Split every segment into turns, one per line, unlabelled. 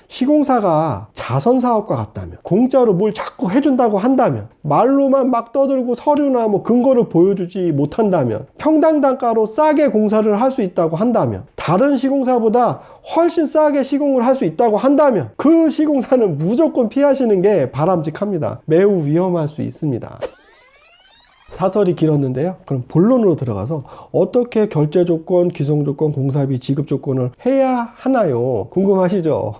시공사가 자선사업과 같다면, 공짜로 뭘 자꾸 해준다고 한다면, 말로만 막 떠들고 서류나 뭐 근거를 보여주지 못한다면, 평당 단가로 싸게 공사를 할 수 있다고 한다면, 다른 시공사보다 훨씬 싸게 시공을 할 수 있다고 한다면 그 시공사는 무조건 피하시는 게 바람직합니다. 매우 위험할 수 있습니다. 사설이 길었는데요. 그럼 본론으로 들어가서 어떻게 결제 조건, 기성 조건, 공사비 지급 조건을 해야 하나요? 궁금하시죠?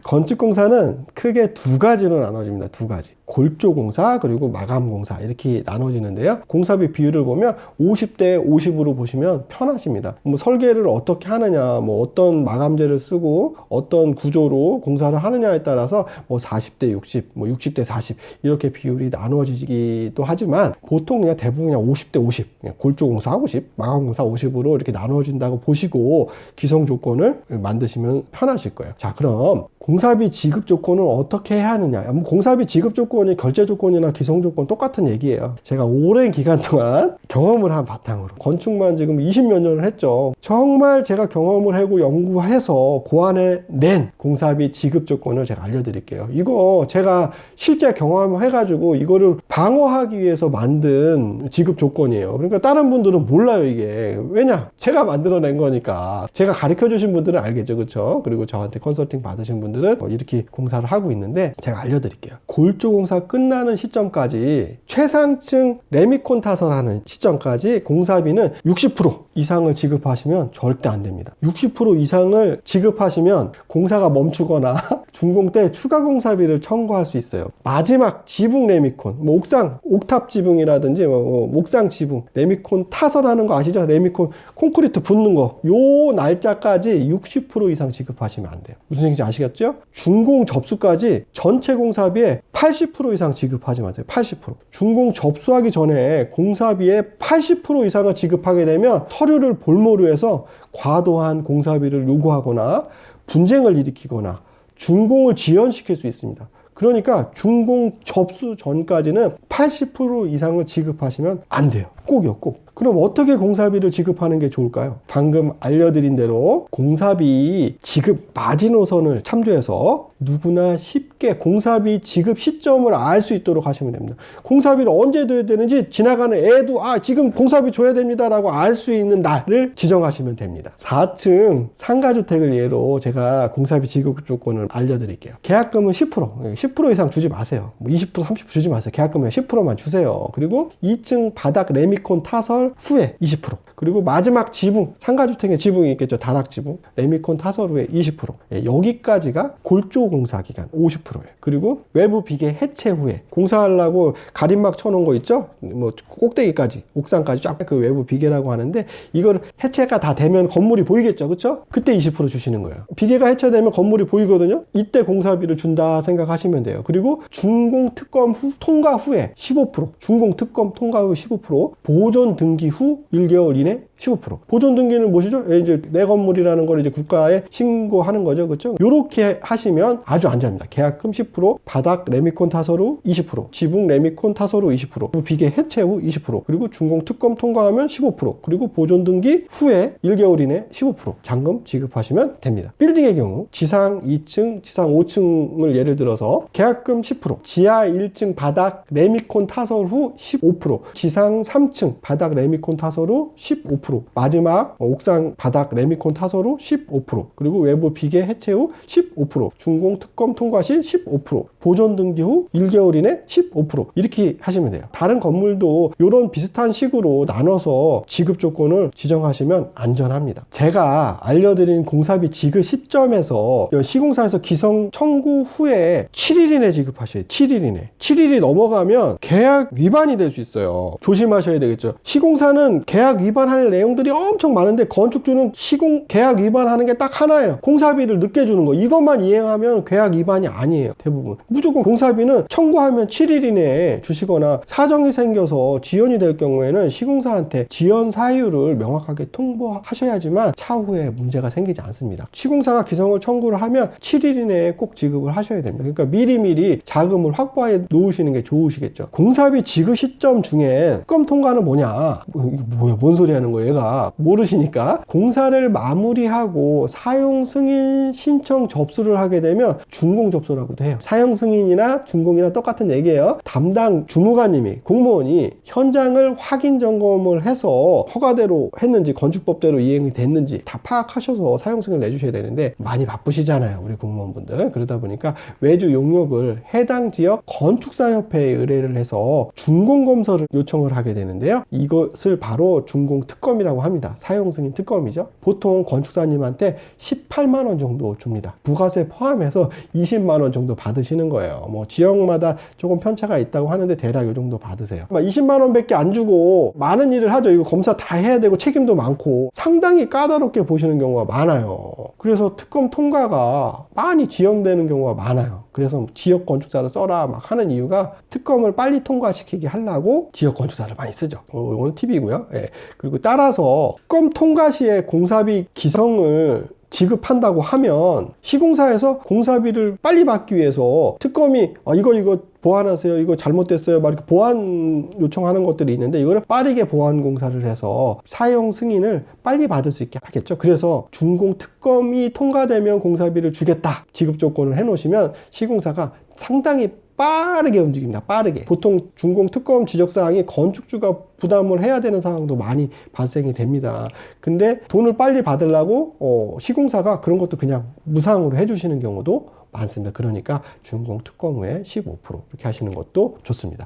건축공사는 크게 두 가지로 나눠집니다. 두 가지. 골조공사 그리고 마감공사 이렇게 나눠지는데요. 공사비 비율을 보면 50대 50으로 보시면 편하십니다. 뭐 설계를 어떻게 하느냐, 뭐 어떤 마감재를 쓰고 어떤 구조로 공사를 하느냐에 따라서 뭐 40대 60, 뭐 60대 40 이렇게 비율이 나눠지기도 하지만 보통 그냥 대부분 그냥 50대 50, 그냥 골조공사 50, 마감공사 50으로 이렇게 나눠진다고 보시고 기성 조건을 만드시면 편하실 거예요. 자, 그럼 공사비 지급 조건을 어떻게 해야 하느냐? 공사비 지급 조건이 결제 조건이나 기성 조건 똑같은 얘기예요. 제가 오랜 기간 동안 경험을 한 바탕으로 건축만 지금 20몇 년을 했죠. 정말 제가 경험을 하고 연구해서 고안해낸 공사비 지급 조건을 제가 알려드릴게요. 이거 제가 실제 경험을 해가지고 이거를 방어하기 위해서 만든 지급 조건이에요. 그러니까 다른 분들은 몰라요, 이게. 왜냐? 제가 만들어낸 거니까. 제가 가르쳐 주신 분들은 알겠죠, 그렇죠? 그리고 저한테 컨설팅 받으신 분들은 이렇게 공사를 하고 있는데 제가 알려드릴게요. 골조 공사 끝나는 시점까지 최상층 레미콘 타설하는 시점까지 공사비는 60% 이상을 지급하시면 절대 안 됩니다. 60% 이상을 지급하시면 공사가 멈추거나 준공 때 추가 공사비를 청구할 수 있어요. 마지막 지붕 레미콘, 뭐 옥상, 옥탑 지붕이라든지 뭐 옥상 지붕, 레미콘 타설하는 거 아시죠? 레미콘 콘크리트 붓는 거, 요 날짜까지 60% 이상 지급하시면 안 돼요. 무슨 얘기인지 아시겠죠? 준공 접수까지 전체 공사비의 80% 이상 지급하지 마세요. 80%. 준공 접수하기 전에 공사비의 80% 이상을 지급하게 되면 서류를 볼모로 해서 과도한 공사비를 요구하거나 분쟁을 일으키거나 준공을 지연시킬 수 있습니다. 그러니까 준공 접수 전까지는 80% 이상을 지급하시면 안 돼요. 꼭이요, 꼭. 그럼 어떻게 공사비를 지급하는 게 좋을까요? 방금 알려드린 대로 공사비 지급 마지노선을 참조해서 누구나 쉽게 공사비 지급 시점을 알 수 있도록 하시면 됩니다. 공사비를 언제 줘야 되는지 지나가는 애도 지금 공사비 줘야 됩니다 라고 알 수 있는 날을 지정하시면 됩니다. 4층 상가주택을 예로 제가 공사비 지급 조건을 알려드릴게요. 계약금은 10% 이상 주지 마세요. 뭐 20%, 30% 주지 마세요. 계약금은 10%만 주세요. 그리고 2층 바닥 레미콘 타설 후에 20%. 그리고 마지막 지붕, 상가주택의 지붕이 있겠죠. 다락지붕, 레미콘 타설 후에 20%. 여기까지가 골조 공사 기간 50%예요. 그리고 외부 비계 해체 후에 공사하려고 가림막 쳐놓은 거 있죠? 뭐 꼭대기까지, 옥상까지 쫙 그 외부 비계라고 하는데 이걸 해체가 다 되면 건물이 보이겠죠, 그렇죠? 그때 20% 주시는 거예요. 비계가 해체되면 건물이 보이거든요. 이때 공사비를 준다 생각하시면 돼요. 그리고 준공 특검 후 통과 후에 15%, 준공 특검 통과 후 15%, 보존 등기 후 1개월 이내 15%. 보존 등기는 무엇이죠? 이제 내 건물이라는 걸 이제 국가에 신고하는 거죠. 그렇죠? 요렇게 하시면 아주 안전합니다. 계약금 10%, 바닥 레미콘 타설 후 20%, 지붕 레미콘 타설 후 20%, 비계 해체 후 20%, 그리고 준공 특검 통과하면 15%, 그리고 보존 등기 후에 1개월 이내 15% 잔금 지급하시면 됩니다. 빌딩의 경우 지상 2층, 지상 5층을 예를 들어서 계약금 10%, 지하 1층 바닥 레미콘 타설 후 15%, 지상 3층 바닥 레미콘 타설 후 15%, 마지막 옥상 바닥 레미콘 타설 후 15%, 그리고 외부 비계 해체 후 15%, 준공 특검 통과 시 15%, 보존 등기 후 1개월 이내 15% 이렇게 하시면 돼요. 다른 건물도 이런 비슷한 식으로 나눠서 지급 조건을 지정하시면 안전합니다. 제가 알려드린 공사비 지급 시점에서 시공사에서 기성 청구 후에 7일 이내 지급하셔야 돼요. 7일 이내. 7일이 넘어가면 계약 위반이 될 수 있어요. 조심하셔야 되겠죠. 시공사는 계약 위반할 내용들이 엄청 많은데 건축주는 시공 계약 위반하는 게 딱 하나예요. 공사비를 늦게 주는 거. 이것만 이행하면 계약 위반이 아니에요. 대부분. 무조건 공사비는 청구하면 7일 이내에 주시거나 사정이 생겨서 지연이 될 경우에는 시공사한테 지연 사유를 명확하게 통보하셔야지만 차후에 문제가 생기지 않습니다. 시공사가 기성을 청구를 하면 7일 이내에 꼭 지급을 하셔야 됩니다. 그러니까 미리미리 자금을 확보해 놓으시는 게 좋으시겠죠. 공사비 지급 시점 중에 특검 통과는 뭐냐? 뭐야, 뭔 소리 하는 거예요, 얘가. 모르시니까. 공사를 마무리하고 사용 승인 신청 접수를 하게 되면 준공 접수라고도 해요. 사용 승인이나 준공이나 똑같은 얘기예요. 담당 주무관님이, 공무원이 현장을 확인 점검을 해서 허가대로 했는지 건축법대로 이행이 됐는지 다 파악하셔서 사용 승인을 내주셔야 되는데 많이 바쁘시잖아요, 우리 공무원분들. 그러다 보니까 외주 용역을 해당 지역 건축사협회에 의뢰를 해서 준공검사를 요청을 하게 되는데요. 이것을 바로 준공특검이라고 합니다. 사용 승인 특검이죠. 보통 건축사님한테 18만 원 정도 줍니다. 부가세 포함해서 20만 원 정도 받으시는 거예요. 뭐 지역마다 조금 편차가 있다고 하는데 대략 이 정도 받으세요. 20만 원밖에 안 주고 많은 일을 하죠. 이거 검사 다 해야 되고 책임도 많고 상당히 까다롭게 보시는 경우가 많아요. 그래서 특검 통과가 많이 지연되는 경우가 많아요. 그래서 지역 건축사를 써라 막 하는 이유가 특검을 빨리 통과시키게 하려고 지역 건축사를 많이 쓰죠. 이건 팁이고요. 예. 그리고 따라서 특검 통과 시에 공사비 기성을 지급한다고 하면 시공사에서 공사비를 빨리 받기 위해서 특검이 이거 보완하세요, 이거 잘못됐어요 막 이렇게 보완 요청하는 것들이 있는데 이거를 빠르게 보완 공사를 해서 사용 승인을 빨리 받을 수 있게 하겠죠. 그래서 준공 특검이 통과되면 공사비를 주겠다 지급 조건을 해 놓으시면 시공사가 상당히 빠르게 움직입니다. 빠르게. 보통 준공 특검 지적사항이 건축주가 부담을 해야 되는 상황도 많이 발생이 됩니다. 근데 돈을 빨리 받으려고 시공사가 그런 것도 그냥 무상으로 해주시는 경우도 많습니다. 그러니까 준공 특검 후에 15% 이렇게 하시는 것도 좋습니다.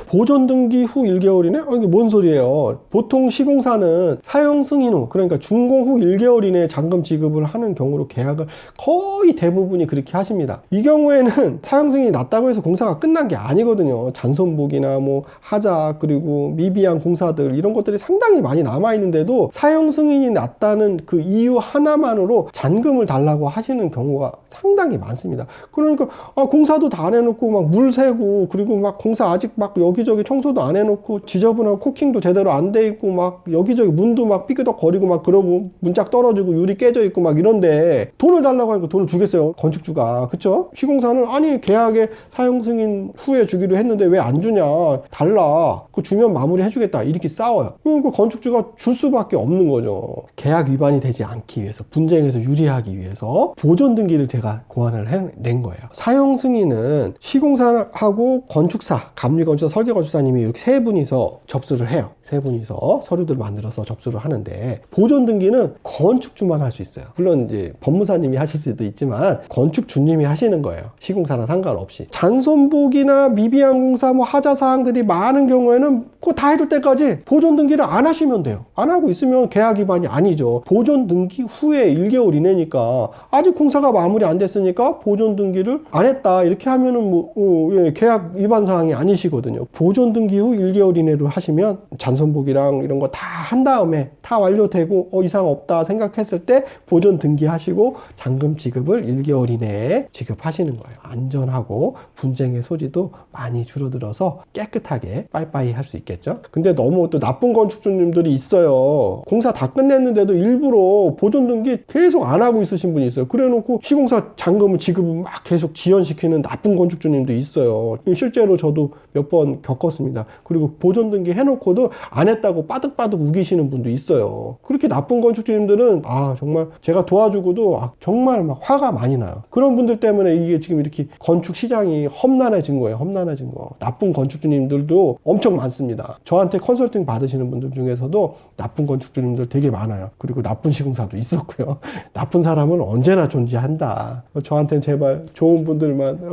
보존 등기 후 1개월이네? 이게 뭔 소리예요? 보통 시공사는 사용 승인 후, 그러니까 준공 후 1개월 이내에 잔금 지급을 하는 경우로 계약을 거의 대부분이 그렇게 하십니다. 이 경우에는 사용 승인이 났다고 해서 공사가 끝난 게 아니거든요. 잔손복이나 뭐 하자, 그리고 미비한 공사들 이런 것들이 상당히 많이 남아있는데도 사용 승인이 났다는 그 이유 하나만으로 잔금을 달라고 하시는 경우가 상당히 많습니다. 그러니까 공사도 다 안 해놓고 막 물 새고, 그리고 막 공사 아직 막 여기저기 청소도 안 해놓고 지저분하고 코킹도 제대로 안 돼 있고 막 여기저기 문도 막 삐끄덕거리고 막 그러고 문짝 떨어지고 유리 깨져 있고 막 이런데 돈을 달라고 하니까 돈을 주겠어요, 건축주가. 그쵸? 시공사는 아니 계약에 사용 승인 후에 주기로 했는데 왜 안 주냐, 달라, 그거 주면 마무리 해주겠다 이렇게 싸워요. 그러니까 건축주가 줄 수밖에 없는 거죠. 계약 위반이 되지 않기 위해서, 분쟁에서 유리하기 위해서 보존 등기를 제가 고안을 해낸 거예요. 사용 승인은 시공사하고 건축사, 감리건축사, 설계건축사님이 이렇게 세 분이서 접수를 해요. 세 분이서 서류들을 만들어서 접수를 하는데, 보존 등기는 건축주만 할 수 있어요. 물론 이제 법무사님이 하실 수도 있지만 건축주님이 하시는 거예요. 시공사랑 상관없이. 잔손복이나 미비한 공사, 뭐 하자 사항들이 많은 경우에는 그거 다 해줄 때까지 보존 등기를 안 하시면 돼요. 안 하고 있으면 계약 위반이 아니죠. 보존 등기 후에 1개월 이내니까 아직 공사가 마무리 안 됐으니까 보존 등기를 안 했다 이렇게 하면은 계약 위반 사항이 아니시거든요. 보존 등기 후 1개월 이내로 하시면 잔손복이랑 이런 거 다 한 다음에 다 완료되고 이상 없다 생각했을 때 보존 등기하시고 잔금 지급을 1개월 이내에 지급하시는 거예요. 안전하고 분쟁의 소지도 많이 줄어들어서 깨끗하게 빠이빠이 할 수 있겠죠. 근데 너무 또 나쁜 건축주님들이 있어요. 공사 다 끝냈는데도 일부러 보존 등기 계속 안 하고 있으신 분이 있어요. 그래 놓고 시공사 잔금을 지급을 막 계속 지연시키는 나쁜 건축주님도 있어요. 실제로 저도 몇 번 겪었습니다. 그리고 보존 등기 해놓고도 안 했다고 빠득빠득 우기시는 분도 있어요. 그렇게 나쁜 건축주님들은 정말 제가 도와주고도 정말 막 화가 많이 나요. 그런 분들 때문에 이게 지금 이렇게 건축 시장이 험난해진 거예요. 험난해진 거. 나쁜 건축주님들도 엄청 많습니다. 저한테 컨설팅 받으시는 분들 중에서도 나쁜 건축주님들 되게 많아요. 그리고 나쁜 시공사도 있었고요. 나쁜 사람은 언제나 존재한다. 저한테는 제발 좋은 분들만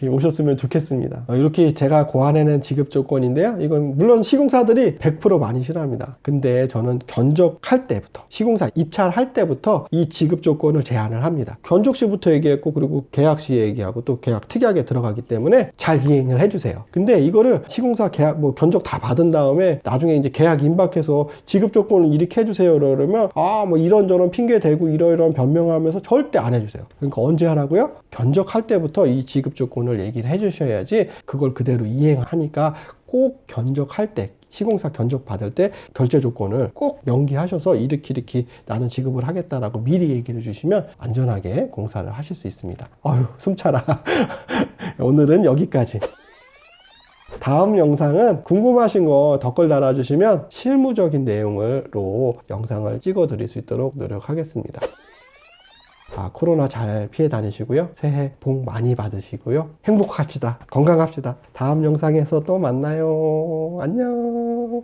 오셨으면 좋겠습니다. 이렇게 제가 고안해낸 하는 지급 조건인데요. 이건 물론 시공사들이 100% 많이 싫어합니다. 근데 저는 견적할 때부터, 시공사 입찰할 때부터 이 지급 조건을 제안을 합니다. 견적 시부터 얘기했고, 그리고 계약 시 얘기하고, 또 계약 특약에 들어가기 때문에 잘 이행을 해주세요. 근데 이거를 시공사 계약 견적 다 받은 다음에 나중에 이제 계약 임박해서 지급 조건을 이렇게 해주세요 그러면 뭐 이런저런 핑계 대고 이러이러한 변명하면서 절대 안 해주세요. 그러니까 언제 하라고요? 견적할 때부터 이 지급 조건을 얘기를 해주셔야지 그걸 그대로 이행하니까 꼭 견적할 때, 시공사 견적 받을 때 결제 조건을 꼭 명기하셔서 이렇게 나는 지급을 하겠다라고 미리 얘기를 해주시면 안전하게 공사를 하실 수 있습니다. 아유, 숨차라. 오늘은 여기까지. 다음 영상은 궁금하신 거 댓글 달아주시면 실무적인 내용으로 영상을 찍어 드릴 수 있도록 노력하겠습니다. 코로나 잘 피해 다니시고요. 새해 복 많이 받으시고요. 행복합시다. 건강합시다. 다음 영상에서 또 만나요. 안녕.